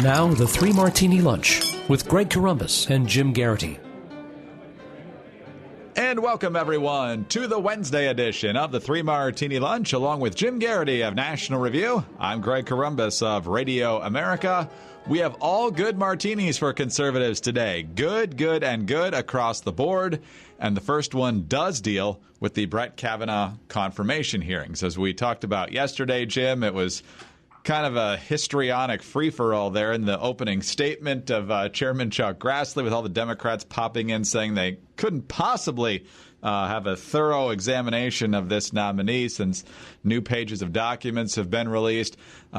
Now, the Three Martini Lunch with Greg Corombos and Jim Geraghty. And welcome, everyone, to the Wednesday edition of the Three Martini Lunch, along with Jim Geraghty of National Review. I'm Greg Corombos of Radio America. We have all good martinis for conservatives today. Good, good, and good across the board. And the first one does deal with the Brett Kavanaugh confirmation hearings. As we talked about yesterday, Jim, it was kind of a histrionic free-for-all there in the opening statement of Chairman Chuck Grassley, with all the Democrats popping in saying they couldn't possibly have a thorough examination of this nominee since new pages of documents have been released.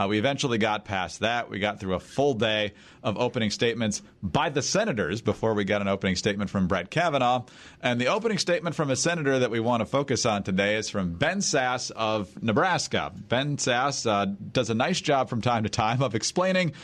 We eventually got past that. We got through a full day of opening statements by the senators before we got an opening statement from Brett Kavanaugh. And the opening statement from a senator that we want to focus on today is from Ben Sasse of Nebraska. Ben Sasse does a nice job from time to time of explaining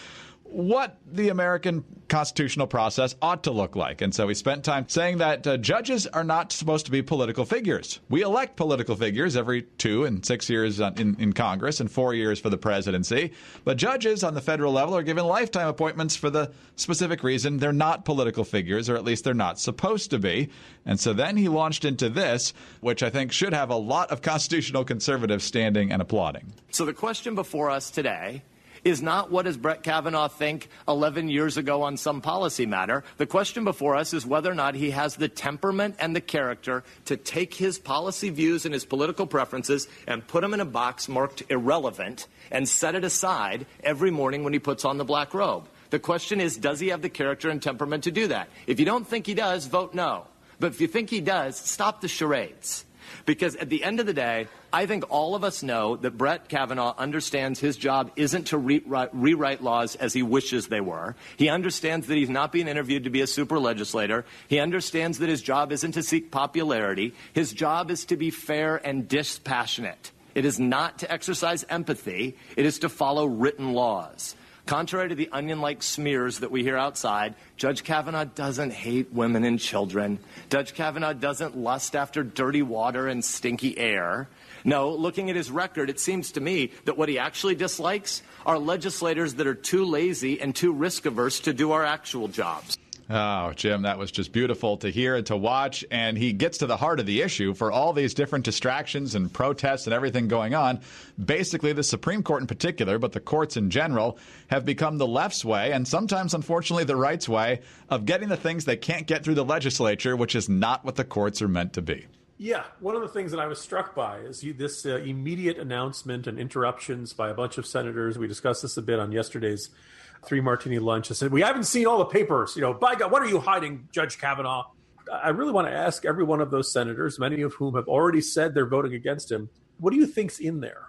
what the American constitutional process ought to look like. And so we spent time saying that judges are not supposed to be political figures. We elect political figures every 2 and 6 years in Congress and 4 years for the presidency. But judges on the federal level are given lifetime appointments for the specific reason they're not political figures, or at least they're not supposed to be. And so then he launched into this, which I think should have a lot of constitutional conservatives standing and applauding. So the question before us today is not what does Brett Kavanaugh think 11 years ago on some policy matter. The question before us is whether or not he has the temperament and the character to take his policy views and his political preferences and put them in a box marked irrelevant and set it aside every morning when he puts on the black robe. The question is, does he have the character and temperament to do that? If you don't think he does, vote no. But if you think he does, stop the charades. Because at the end of the day, I think all of us know that Brett Kavanaugh understands his job isn't to rewrite laws as he wishes they were. He understands that he's not being interviewed to be a super legislator. He understands that his job isn't to seek popularity. His job is to be fair and dispassionate. It is not to exercise empathy. It is to follow written laws. Contrary to the onion-like smears that we hear outside, Judge Kavanaugh doesn't hate women and children. Judge Kavanaugh doesn't lust after dirty water and stinky air. No, looking at his record, it seems to me that what he actually dislikes are legislators that are too lazy and too risk-averse to do our actual jobs. Oh, Jim, that was just beautiful to hear and to watch. And he gets to the heart of the issue for all these different distractions and protests and everything going on. Basically, the Supreme Court in particular, but the courts in general, have become the left's way, and sometimes, unfortunately, the right's way of getting the things they can't get through the legislature, which is not what the courts are meant to be. Yeah, one of the things that I was struck by is this immediate announcement and interruptions by a bunch of senators. We discussed this a bit on yesterday's Three Martini Lunch. I said, we haven't seen all the papers. By God, what are you hiding, Judge Kavanaugh? I really want to ask every one of those senators, many of whom have already said they're voting against him, what do you think's in there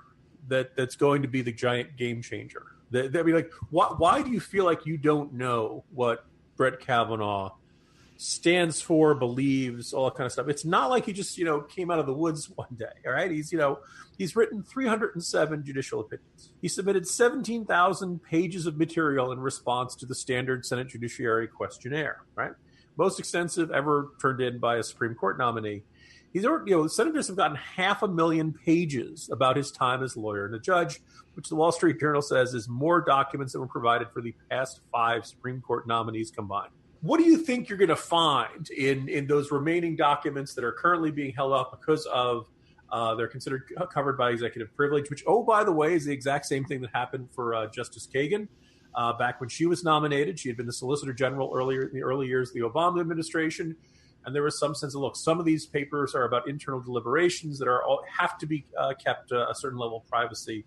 that's going to be the giant game changer? They'll be like, why do you feel like you don't know what Brett Kavanaugh stands for, believes, all that kind of stuff? It's not like he just, came out of the woods one day, all right? He's written 307 judicial opinions. He submitted 17,000 pages of material in response to the standard Senate Judiciary questionnaire, right? Most extensive ever turned in by a Supreme Court nominee. Senators have gotten 500,000 pages about his time as lawyer and a judge, which the Wall Street Journal says is more documents than were provided for the past 5 Supreme Court nominees combined. What do you think you're going to find in those remaining documents that are currently being held up because of they're considered covered by executive privilege, which, oh, by the way, is the exact same thing that happened for Justice Kagan back when she was nominated. She had been the Solicitor General in the early years of the Obama administration. And there was some sense of, look, some of these papers are about internal deliberations that have to be kept a certain level of privacy.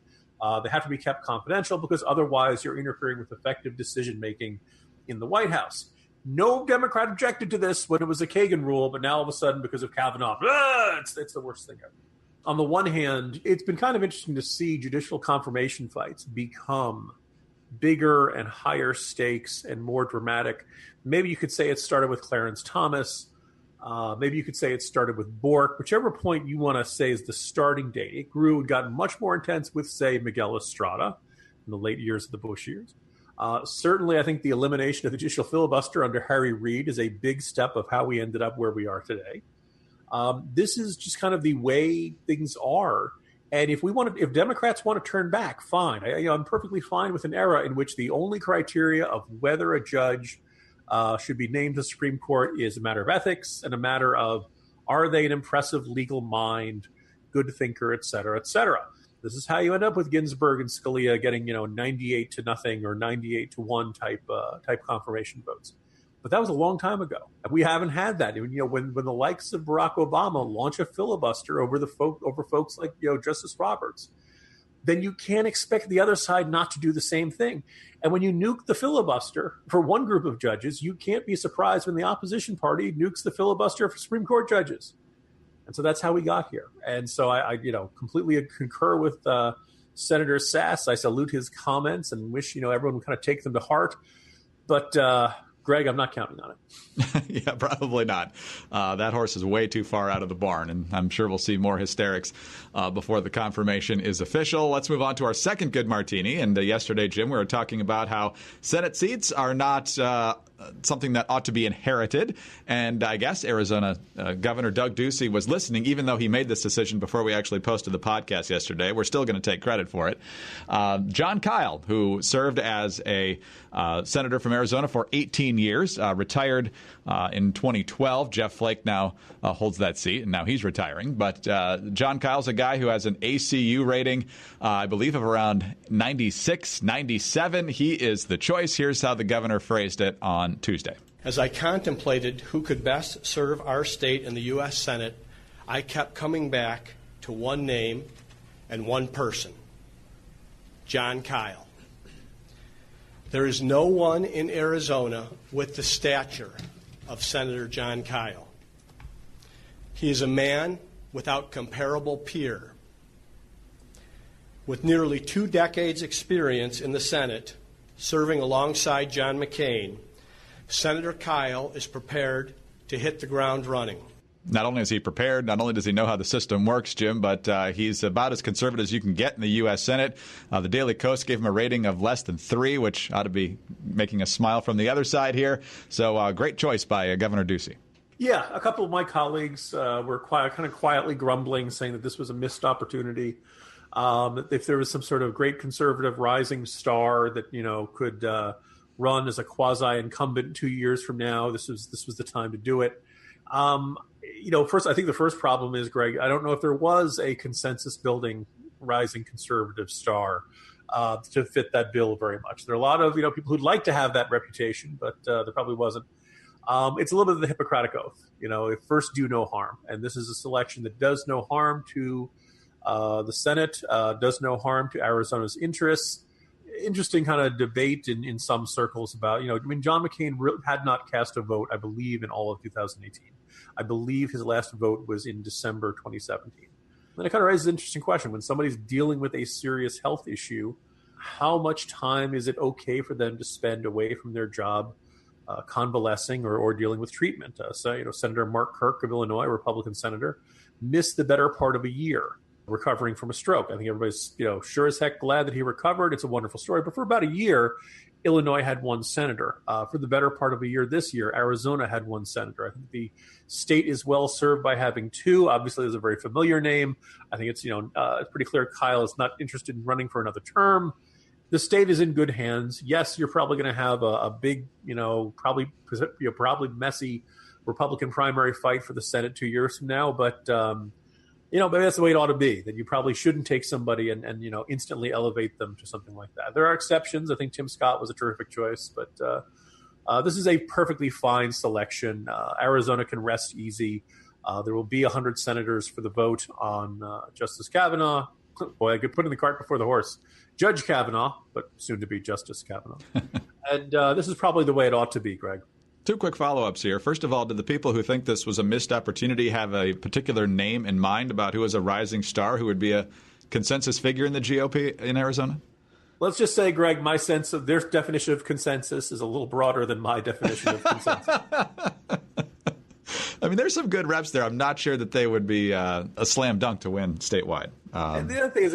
They have to be kept confidential because otherwise you're interfering with effective decision-making in the White House. No Democrat objected to this when it was a Kagan rule, but now all of a sudden, because of Kavanaugh, it's the worst thing ever. On the one hand, it's been kind of interesting to see judicial confirmation fights become bigger and higher stakes and more dramatic. Maybe you could say it started with Clarence Thomas. Maybe you could say it started with Bork. Whichever point you want to say is the starting date. It grew and got much more intense with, say, Miguel Estrada in the late years of the Bush years. Certainly, I think the elimination of the judicial filibuster under Harry Reid is a big step of how we ended up where we are today. This is just kind of the way things are And if Democrats want to turn back, fine. I'm perfectly fine with an era in which the only criteria of whether a judge should be named to the Supreme Court is a matter of ethics and a matter of, are they an impressive legal mind, good thinker, et cetera, et cetera. This is how you end up with Ginsburg and Scalia getting, 98-0 or 98-1 type confirmation votes. But that was a long time ago. We haven't had that. When the likes of Barack Obama launch a filibuster over folks like Justice Roberts, then you can't expect the other side not to do the same thing. And when you nuke the filibuster for one group of judges, you can't be surprised when the opposition party nukes the filibuster for Supreme Court judges. And so that's how we got here. And so I completely concur with Senator Sasse. I salute his comments and wish everyone would kind of take them to heart. But Greg, I'm not counting on it. Yeah, probably not. That horse is way too far out of the barn, and I'm sure we'll see more hysterics before the confirmation is official. Let's move on to our second good martini. And yesterday, Jim, we were talking about how Senate seats are not something that ought to be inherited. And I guess Arizona Governor Doug Ducey was listening, even though he made this decision before we actually posted the podcast yesterday. We're still going to take credit for it. Jon Kyl, who served as a senator from Arizona for 18 years, retired in 2012. Jeff Flake now holds that seat, and now he's retiring. But Jon Kyl's a guy who has an ACU rating, I believe, of around 96, 97. He is the choice. Here's how the governor phrased it on Tuesday. As I contemplated who could best serve our state in the U.S. Senate, I kept coming back to one name and one person, Jon Kyl. There is no one in Arizona with the stature of Senator Jon Kyl. He is a man without comparable peer. With nearly 2 decades' experience in the Senate, serving alongside John McCain, Senator Kyl is prepared to hit the ground running. Not only is he prepared, not only does he know how the system works, Jim, but he's about as conservative as you can get in the U.S. Senate. The Daily Kos gave him a rating of less than 3, which ought to be making a smile from the other side here. So great choice by Governor Ducey. Yeah, a couple of my colleagues were kind of quietly grumbling, saying that this was a missed opportunity. If there was some sort of great conservative rising star that could run as a quasi-incumbent 2 years from now, this was the time to do it. First, I think the first problem is, Greg, I don't know if there was a consensus-building rising conservative star to fit that bill very much. There are a lot of people who'd like to have that reputation, but there probably wasn't. It's a little bit of the Hippocratic Oath. First do no harm, and this is a selection that does no harm to the Senate, does no harm to Arizona's interests. Interesting kind of debate in some circles about, John McCain had not cast a vote, I believe, in all of 2018. I believe his last vote was in December 2017. And it kind of raises an interesting question. When somebody's dealing with a serious health issue, how much time is it okay for them to spend away from their job convalescing or dealing with treatment? Senator Mark Kirk of Illinois, Republican senator, missed the better part of a year recovering from a stroke. I think everybody's, sure as heck glad that he recovered. It's a wonderful story. But for about a year, Illinois had one senator. For the better part of a year this year, Arizona had one senator. I think the state is well served by having 2. Obviously, there's a very familiar name. I think it's, it's pretty clear Kyl is not interested in running for another term. The state is in good hands. Yes, you're probably going to have a big, probably messy Republican primary fight for the Senate 2 years from now. But maybe that's the way it ought to be, that you probably shouldn't take somebody and instantly elevate them to something like that. There are exceptions. I think Tim Scott was a terrific choice, but this is a perfectly fine selection. Arizona can rest easy. There will be 100 senators for the vote on Justice Kavanaugh. Boy, I could put in the cart before the horse. Judge Kavanaugh, but soon to be Justice Kavanaugh. And this is probably the way it ought to be, Greg. 2 quick follow-ups here. First of all, did the people who think this was a missed opportunity have a particular name in mind about who is a rising star who would be a consensus figure in the GOP in Arizona? Let's just say, Greg, my sense of their definition of consensus is a little broader than my definition of consensus. I mean, there's some good reps there. I'm not sure that they would be a slam dunk to win statewide. And the other thing is,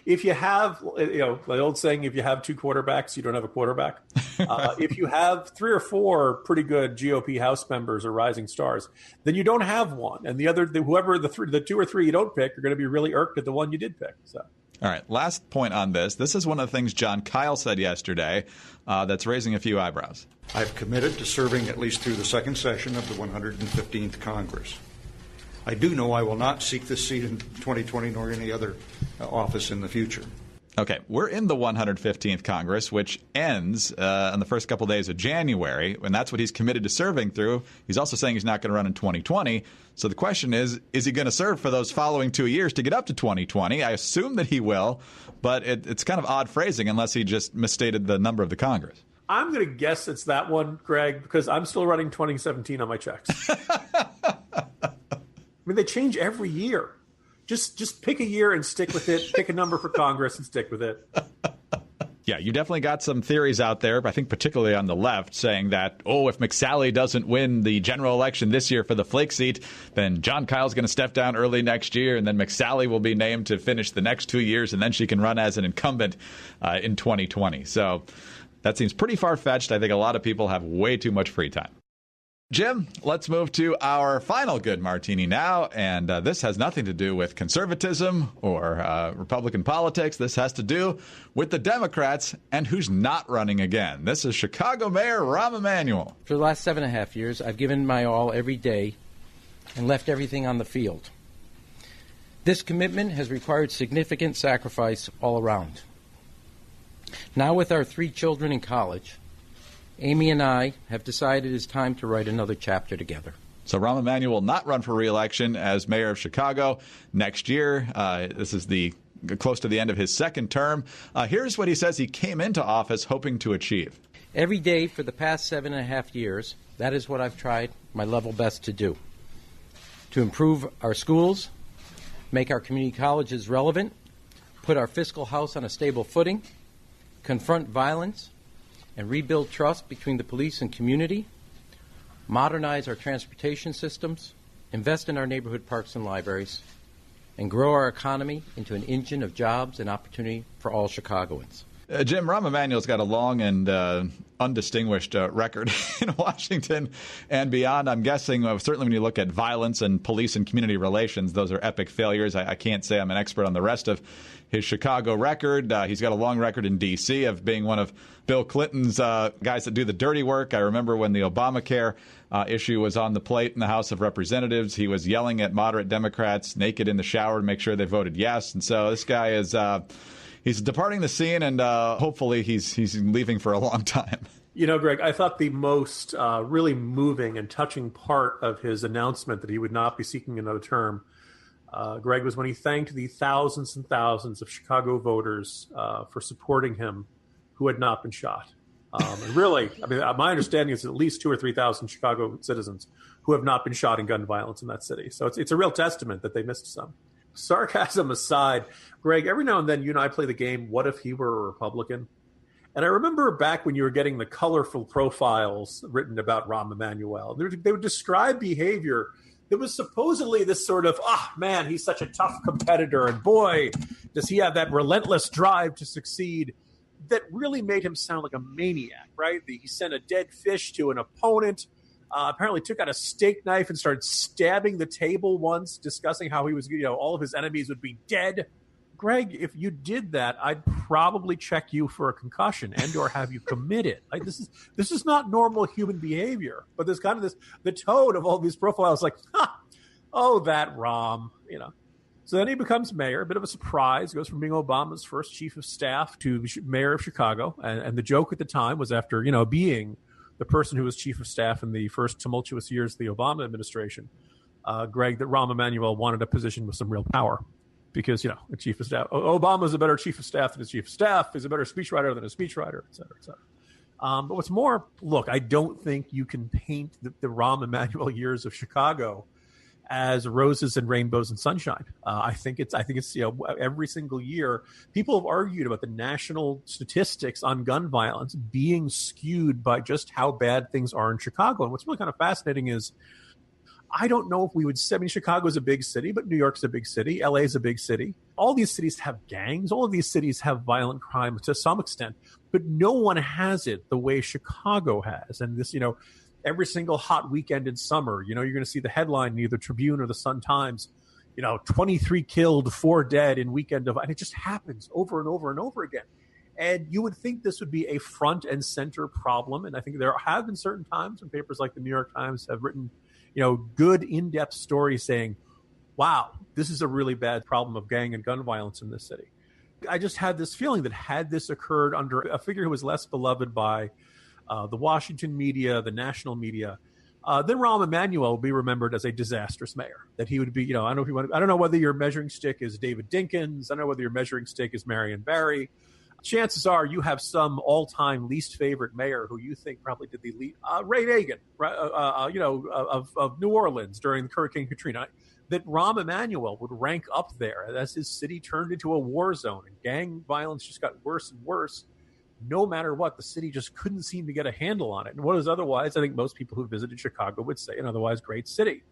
if you have, the old saying, if you have two quarterbacks, you don't have a quarterback. If you have 3 or 4 pretty good GOP House members or rising stars, then you don't have one. And the 2 or 3 you don't pick are going to be really irked at the one you did pick. So. All right, last point on this. This is one of the things Jon Kyl said yesterday that's raising a few eyebrows. I've committed to serving at least through the second session of the 115th Congress. I do know I will not seek this seat in 2020 nor any other office in the future. Okay, we're in the 115th Congress, which ends on the first couple days of January, and that's what he's committed to serving through. He's also saying he's not going to run in 2020. So the question is he going to serve for those following 2 years to get up to 2020? I assume that he will, but it's kind of odd phrasing unless he just misstated the number of the Congress. I'm going to guess it's that one, Greg, because I'm still running 2017 on my checks. I mean, they change every year. Just pick a year and stick with it. Pick a number for Congress and stick with it. Yeah, you definitely got some theories out there, I think particularly on the left, saying that, if McSally doesn't win the general election this year for the Flake seat, then Jon Kyl's going to step down early next year, and then McSally will be named to finish the next 2 years, and then she can run as an incumbent in 2020. So that seems pretty far-fetched. I think a lot of people have way too much free time. Jim, let's move to our final good martini now, and this has nothing to do with conservatism or Republican politics. This has to do with the Democrats and who's not running again. This is Chicago Mayor Rahm Emanuel. For the last 7.5 years, I've given my all every day and left everything on the field. This commitment has required significant sacrifice all around. Now with our 3 children in college, Amy and I have decided it's time to write another chapter together. So Rahm Emanuel will not run for re-election as mayor of Chicago next year. This is close to the end of his second term. Here's what he says he came into office hoping to achieve. Every day for the past 7.5 years, that is what I've tried my level best to do. To improve our schools, make our community colleges relevant, put our fiscal house on a stable footing, confront violence, and rebuild trust between the police and community, modernize our transportation systems, invest in our neighborhood parks and libraries, and grow our economy into an engine of jobs and opportunity for all Chicagoans. Jim, Rahm Emanuel's got a long and undistinguished record in Washington and beyond. I'm guessing, certainly when you look at violence and police and community relations, those are epic failures. I can't say I'm an expert on the rest of his Chicago record. He's got a long record in D.C. of being one of Bill Clinton's guys that do the dirty work. I remember when the Obamacare issue was on the plate in the House of Representatives, he was yelling at moderate Democrats naked in the shower to make sure they voted yes. And so this guy is he's departing the scene, and hopefully he's leaving for a long time. You know, Greg, I thought the most really moving and touching part of his announcement that he would not be seeking another term, Greg, was when he thanked the thousands and thousands of Chicago voters for supporting him who had not been shot. And really, I mean, my understanding is at least 2,000 or 3,000 Chicago citizens who have not been shot in gun violence in that city. So it's a real testament that they missed some. Sarcasm aside, Greg, every now and then you and I play the game, what if he were a Republican? And I remember back when you were getting the colorful profiles written about Rahm Emanuel, they would describe behavior that was supposedly this sort of, man, he's such a tough competitor, and boy, does he have that relentless drive to succeed, that really made him sound like a maniac, right? He sent a dead fish to an opponent, apparently took out a steak knife and started stabbing the table once, discussing how he was, all of his enemies would be dead. Greg, if you did that, I'd probably check you for a concussion and or have you committed. Like this is not normal human behavior. But there's kind of the tone of all these profiles, like, that Rahm, So then he becomes mayor, a bit of a surprise, goes from being Obama's first chief of staff to mayor of Chicago. And the joke at the time was after, being the person who was chief of staff in the first tumultuous years of the Obama administration, Greg, that Rahm Emanuel wanted a position with some real power. Because, the chief of staff, Obama's a better chief of staff than his chief of staff. He's a better speechwriter than a speechwriter, et cetera, et cetera. But what's more, look, I don't think you can paint the Rahm Emanuel years of Chicago as roses and rainbows and sunshine. I think it's every single year, people have argued about the national statistics on gun violence being skewed by just how bad things are in Chicago. And what's really kind of fascinating is I don't know if we would say, I mean, Chicago's a big city, but New York's a big city. LA's a big city. All these cities have gangs. All of these cities have violent crime to some extent, but no one has it the way Chicago has. And this, every single hot weekend in summer, you're going to see the headline in either Tribune or the Sun-Times, 23 killed, 4 dead in weekend of, and it just happens over and over and over again. And you would think this would be a front and center problem. And I think there have been certain times when papers like the New York Times have written, good in-depth stories saying, wow, this is a really bad problem of gang and gun violence in this city. I just had this feeling that had this occurred under a figure who was less beloved by the Washington media, the national media, then Rahm Emanuel will be remembered as a disastrous mayor. That he would be, I don't know whether your measuring stick is David Dinkins. I don't know whether your measuring stick is Marion Barry. Chances are you have some all-time least favorite mayor who you think probably did the least. Ray Nagin, of New Orleans during Hurricane Katrina. That Rahm Emanuel would rank up there as his city turned into a war zone and gang violence just got worse and worse. No matter what, the city just couldn't seem to get a handle on it. And what is otherwise, I think most people who visited Chicago would say, an otherwise great city.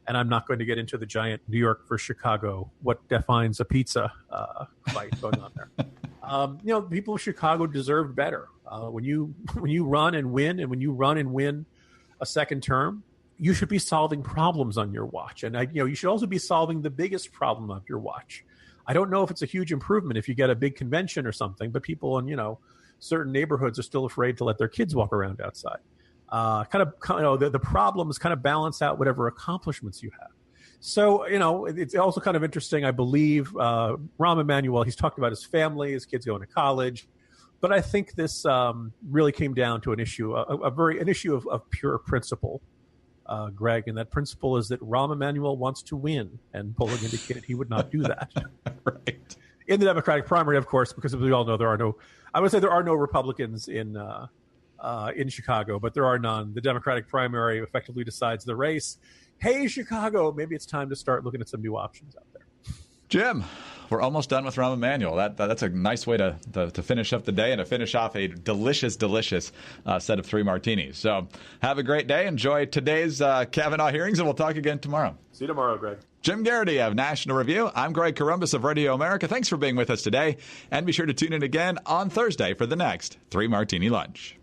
And I'm not going to get into the giant New York versus Chicago, what defines a pizza fight going on there. The people of Chicago deserved better. When you run and win, and when you run and win a second term, you should be solving problems on your watch. And you should also be solving the biggest problem of your watch. I don't know if it's a huge improvement if you get a big convention or something, but people in certain neighborhoods are still afraid to let their kids walk around outside. The problems kind of balance out whatever accomplishments you have. So, it's also kind of interesting. I believe Rahm Emanuel, he's talked about his family, his kids going to college. But I think this really came down to an issue, an issue of pure principle, Greg. And that principle is that Rahm Emanuel wants to win. And polling indicated he would not do that. Right. In the Democratic primary, of course, because we all know there are no Republicans in Chicago, but there are none. The Democratic primary effectively decides the race. Hey, Chicago, maybe it's time to start looking at some new options out there. Jim, we're almost done with Rahm Emanuel. That's a nice way to finish up the day and to finish off a delicious set of 3 martinis. So have a great day. Enjoy today's Kavanaugh hearings, and we'll talk again tomorrow. See you tomorrow, Greg. Jim Geraghty of National Review. I'm Greg Corombos of Radio America. Thanks for being with us today. And be sure to tune in again on Thursday for the next 3 Martini Lunch.